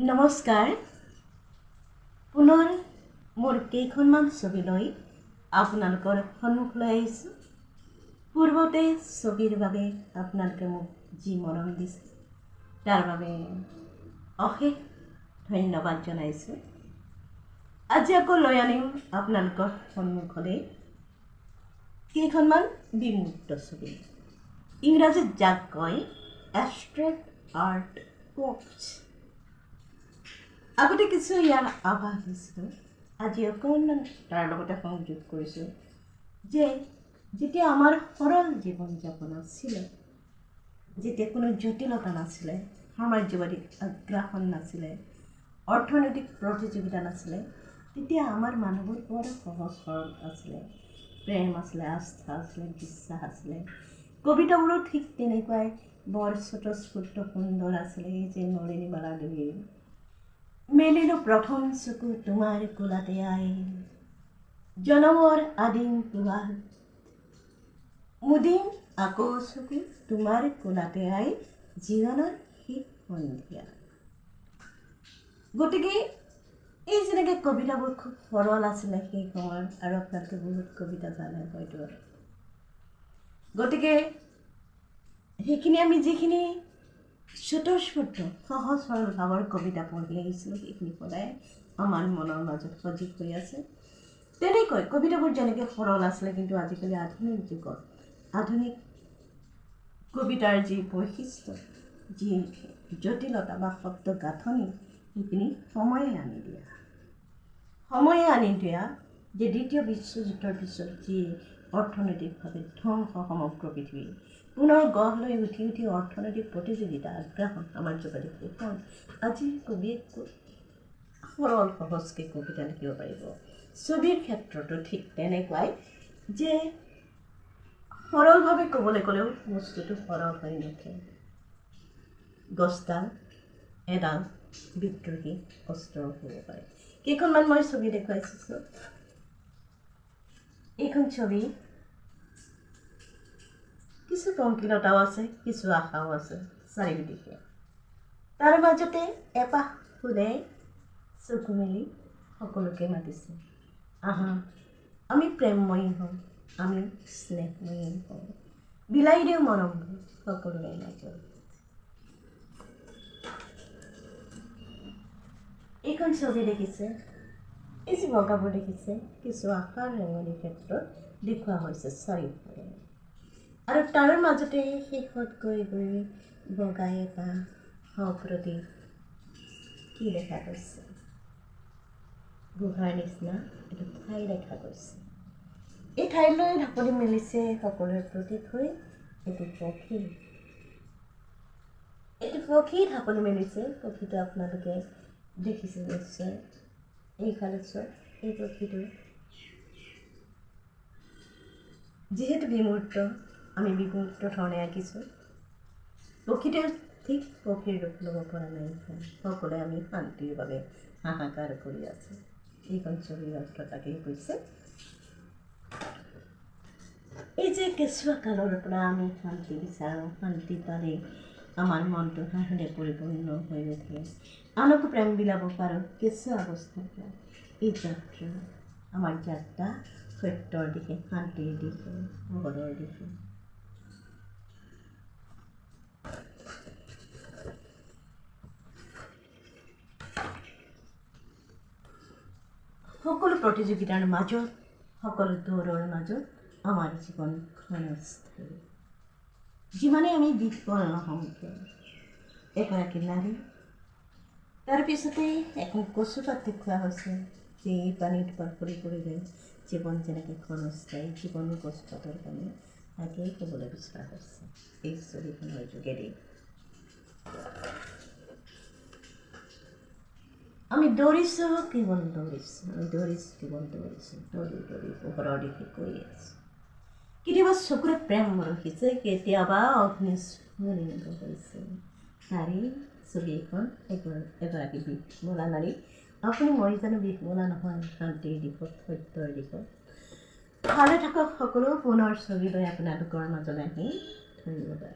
নমস্কাৰ পুনৰ মোৰ কেইখনমান ছবি লৈ আপোনালোকৰ সন্মুখলৈ আহিছোঁ। পূৰ্বতে ছবিৰ বাবে আপোনালোকে মোক যি মৰম দিছে তাৰ বাবে অশেষ ধন্যবাদ জনাইছোঁ। আজি আকৌ লৈ আনিম আপোনালোকৰ সন্মুখলৈ কেইখনমান বিমূৰ্ত ছবি। ইংৰাজীত যাক কয় এবষ্ট্ৰেক্ট আৰ্ট ৱৰ্কছ। আগতে কিছু ইয়াৰ আভাস দিছিলোঁ, আজি অকণমান তাৰ লগতে সংযোগ কৰিছোঁ যে যেতিয়া আমাৰ সৰল জীৱন যাপন আছিলে, যেতিয়া কোনো জটিলতা নাছিলে, সাম্ৰাজ্যবাদী আগ্ৰাসন নাছিলে, অৰ্থনৈতিক প্ৰতিযোগিতা নাছিলে, তেতিয়া আমাৰ মানুহবোৰ বৰ সহজ সৰল আছিলে। প্ৰেম আছিলে, আস্থা আছিলে, বিশ্বাস আছিলে। কবিতাবোৰো ঠিক তেনেকুৱাই বৰ স্বতঃস্ফূৰ্ত সুন্দৰ আছিলে। এই যে নলিনীবালা দেৱীৰ মেলিলো প্ৰথম চকু তোমাৰ কোলাতে আই, জনমৰ আদিম পুৱাৰ মুদিম আকৌ চকু তোমাৰ কোলাতে আই, জীৱনৰ শেষ সন্ধিয়া। গতিকে এই যেনেকৈ কবিতাবোৰ খুব সৰল আছিলে সেই সময়ত, আৰু আপোনালোকে বহুত কবিতা জানে হয়তো। গতিকে সেইখিনি আমি যিখিনি স্বতঃস্ফূৰ্ত সহজ সৰল ভাৱৰ কবিতা পঢ়ি আহিছিলোঁ, সেইখিনি সদায় আমাৰ মনৰ মাজত সজীৱ হৈ আছে। তেনেকৈ কবিতাবোৰ যেনেকৈ সৰল আছিলে, কিন্তু আজিকালি আধুনিক যুগত আধুনিক কবিতাৰ যি বৈশিষ্ট্য, যি জটিলতা বা শব্দ গাঁথনি, সেইখিনি সময়ে আনি দিয়া যে দ্বিতীয় বিশ্বযুদ্ধৰ পিছত যি অৰ্থনৈতিকভাৱে ধ্বংস সমগ্ৰ পৃথিৱী, পুনৰ গঢ় লৈ উঠি অৰ্থনৈতিক প্ৰতিযোগিতা, আগ্ৰাসন, সাম্ৰাজ্যবাদী শোষণ, আজিৰ কবিয়ে সৰল সহজকৈ কবিতা লিখিব পাৰিব। ছবিৰ ক্ষেত্ৰতো ঠিক তেনেকুৱাই যে সৰলভাৱে ক'বলৈ গ'লেও বস্তুটো সৰল হৈ নুঠে। গছডাল এডাল বিদ্ৰোহী অস্ত্ৰ হ'ব পাৰে। কেইখনমান মই ছবি দেখুৱাইছোঁ। এইখন ছবি কিছু পংকিলতাও আছে, কিছু আশাও আছে চাৰিওদিশে। তাৰ মাজতে এপাহ ফুলে চকু মেলি সকলোকে মাতিছে, আহা আমি প্ৰেমময়ী হওঁ, আমি স্নেহময়ী হওঁ, বিলাই দিওঁ মৰমবোৰ সকলোৰে মাজত। এইখন ছবি দেখিছে, এই যে বগাবোৰ দেখিছে, কিছু আশাৰ ৰেঙনিৰ ক্ষেত্ৰত দেখুওৱা হৈছে চাৰিওফালে। আৰু তাৰ মাজতে শেষত গৈ বগাই এটা সপ্ৰতি কি দেখা গৈছে, গুহাৰ নিচিনা এটা ঠাই দেখা গৈছে। এই ঠাইলৈ ঢাপলি মেলিছে সকলোৰে প্ৰতীক হৈ এটি পক্ষী ঢাপলি মেলিছে। পক্ষীটো আপোনালোকে দেখিছে নিশ্চয়। এইফালে চোৱা, এই পক্ষীটো যিহেতু বিমূৰ্ত, আমি বিমূৰ্ত ধৰণে আঁকিছোঁ। পক্ষীটোৱে ঠিক পক্ষীৰ ৰূপ ল'ব পৰা নাই। সকলোৱে আমি শান্তিৰ বাবে হাহাকাৰ কৰি আছোঁ। এইখন ছবিৰ অৰ্থ তাকেই কৈছে। এই যে কেঁচুৱা কালৰ পৰা আমি শান্তি বিচাৰোঁ, শান্তি পালে আমাৰ মনটো হাঁহিৰে পৰিপূৰ্ণ হৈ উঠে, আনকো প্ৰেম বিলাব পাৰোঁ। কেঁচুৱা অৱস্থাৰ পৰা এই যাত্ৰা, আমাৰ যাত্ৰা সত্যৰ দিশে, শান্তিৰ দিশে, পোহৰৰ দিশে। সকলো প্ৰতিযোগিতাৰ মাজত, সকলো দৌৰৰ মাজত আমাৰ জীৱন ক্ষণস্থায়ী। যিমানে আমি বিফল নহওঁ কিয়, এগৰাকী নাৰী, তাৰপিছতে এখন কচুপাত দেখুওৱা হৈছে যে এই পানীত বাগৰি পৰিলে জীৱন যেনেকৈ ক্ষণস্থায়ী, জীৱনো কচুপাতৰ কাৰণে, তাকেই ক'বলৈ বিচৰা হৈছে এই ছবিখনৰ যোগেদি। আমি দৌৰিছোঁ, কেৱল দৌৰিছোঁ, দৌৰি পোহৰৰ দিশে গৈ আছোঁ। কেতিয়াবা চকুৰে প্ৰেম ৰখিছে, কেতিয়াবা অগ্নিস্ফুলিংগ হৈছে। নাৰী ছবি এখন এগৰাকী বিহবলা নাৰী। আপুনি মই জানো বিহবলা নহয়, শান্তিৰ দিশত, সত্যৰ দিশত। ভালে থাকক সকলো। পুনৰ ছবি লৈ আপোনালোকৰ মাজলৈ আহি ধন্যবাদ।